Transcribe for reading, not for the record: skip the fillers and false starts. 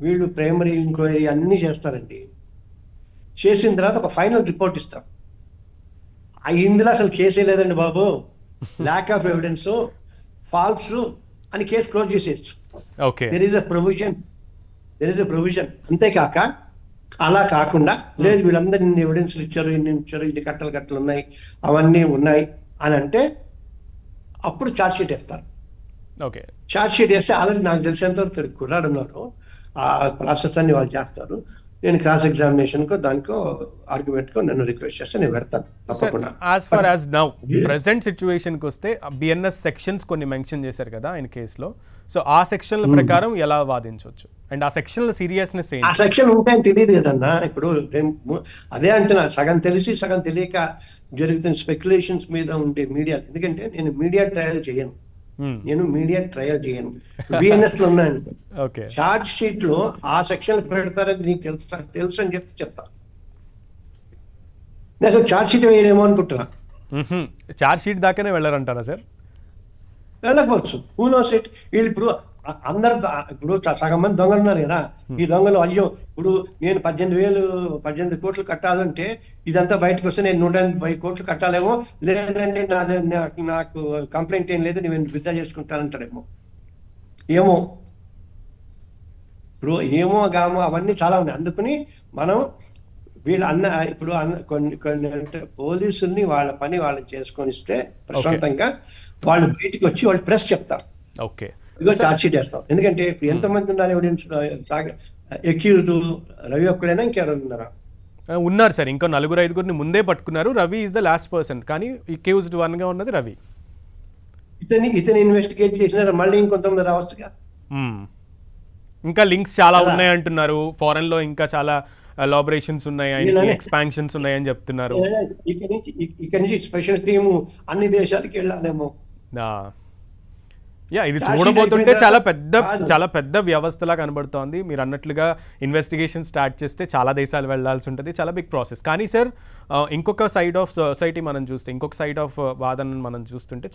వీళ్ళు primary enquiry అన్నీ చేస్తారండి. చేసిన తర్వాత ఒక ఫైనల్ రిపోర్ట్ ఇస్తారు. ఇందులో అసలు కేసే లేదండి బాబు, ల్యాక్ ఆఫ్ ఎవిడెన్స్, ఫాల్స్ అని కేసు క్లోజ్ చేసేయచ్చు. Okay. There is a provision. అంతేకాక అలా కాకుండా లేదు వీళ్ళందరూ ఇన్ని ఎవిడెన్స్లు ఇచ్చారు, ఇది కట్టలు ఉన్నాయి, అవన్నీ ఉన్నాయి అని అంటే అప్పుడు ఛార్జ్ షీట్ వేస్తారు. ఓకే. ఛార్జ్ షీట్ వేస్తే ఆల్రెడీ నాకు తెలిసేంత వరకు కుర్రాడు ఉన్నారు, ఆ ప్రాసెస్ అన్ని వాళ్ళు చేస్తారు. నేను క్రాస్ ఎగ్జామినేషన్కో దానికో ఆర్గ్యుమెంట్కో నన్ను రిక్వెస్ట్ చేస్తే నేను పెడతాను తప్పకుండా. As far as now present సిచ్యువేషన్కి వస్తే బిఎన్ఎస్ సెక్షన్స్ కొన్ని మెన్షన్ చేశారు కదా ఆయన కేసులో, సో ఆ సెక్షన్ల ప్రకారం ఎలా వాదించవచ్చు అండ్ ఆ సెక్షన్ల సీరియస్నెస్ ఆ సెక్షన్ ఉంటాయని తెలియదు కదన్నా. ఇప్పుడు అదే అంటున్నా, సగం తెలిసి సగం తెలియక జరుగుతున్న స్పెక్యులేషన్స్ మీద ఉండే మీడియా. ఎందుకంటే నేను మీడియా ట్రయల్ చేయను, బిఎన్ఎస్ లో ఉన్నాను. ఛార్జ్ షీట్ లో ఆ సెక్షన్ పెడతారని నీకు తెలుసు అని చెప్తా. నేను అసలు ఛార్జ్ షీట్ వేయరేమో అనుకుంటున్నా. ఛార్జ్ షీట్ దాకానే వెళ్ళారంటారా సార్? వెళ్ళకపోవచ్చు. Who knows it. వీళ్ళు ఇప్పుడు అందరు ఇప్పుడు సగం మంది దొంగలు ఉన్నారు కదా, ఈ దొంగలు అయ్యో ఇప్పుడు నేను 18 కోట్లు కట్టాలంటే ఇదంతా బయటకు వస్తే నేను 180 కోట్లు కట్టాలేమో, లేదండి నాకు కంప్లైంట్ ఏం లేదు నేను విత్డ్రా చేసుకుంటానంటారేమో. ఏమో ఇప్పుడు ఏమో గామో అవన్నీ చాలా ఉన్నాయి. అందుకని మనం వీళ్ళు ఇప్పుడు కొన్ని అంటే పోలీసుల్ని వాళ్ళ పని వాళ్ళు చేసుకొని ఇస్తే ప్రశాంతంగా వాళ్ళు బయటకు వచ్చి వాళ్ళు ప్రెస్ చెప్తారు. ఓకే, ఛార్జ్ షీట్ వేస్తాం. ఎందుకంటే ఇప్పుడు ఎంతమంది ఉన్నారు ఎవిడెన్స్ అక్యూజ్డ్? రవి ఒక్కడైనా ఇంకెవరైనా ఉన్నారా? ఉన్నారు సార్, ఇంకో 4-5 ముందే పట్టుకున్నారు. Ravi is the last person, కానీ అక్యూజ్డ్ 1 గా ఉన్నది రవి. ఇతని ఇన్వెస్టిగేట్ చేసినారు, మళ్ళీ ఇంకొంతమంది రావచ్చుగా. ఇంకా లింక్స్ చాలా ఉన్నాయి అంటున్నారు, ఫారెన్ లో ఇంకా చాలా ఎలాబరేషన్స్ ఉన్నాయి, ఎక్స్పాన్షన్స్ ఉన్నాయని చెప్తున్నారు. ఇక్కడ నుంచి స్పెషల్ టీము అన్ని దేశాలకి వెళ్ళాలేమో. ఇది చూడబోతుంటే చాలా పెద్ద వ్యవస్థలా కనబడుతోంది. మీరు అన్నట్లుగా ఇన్వెస్టిగేషన్ స్టార్ట్ చేస్తే చాలా దేశాలు వెళ్లాల్సి ఉంటుంది, చాలా బిగ్ ప్రాసెస్. కానీ సార్ ఇంకొక సైడ్ ఆఫ్ సొసైటీ మనం చూస్తే, ఇంకొక సైడ్ ఆఫ్ వాదన మనం చూస్తుంటే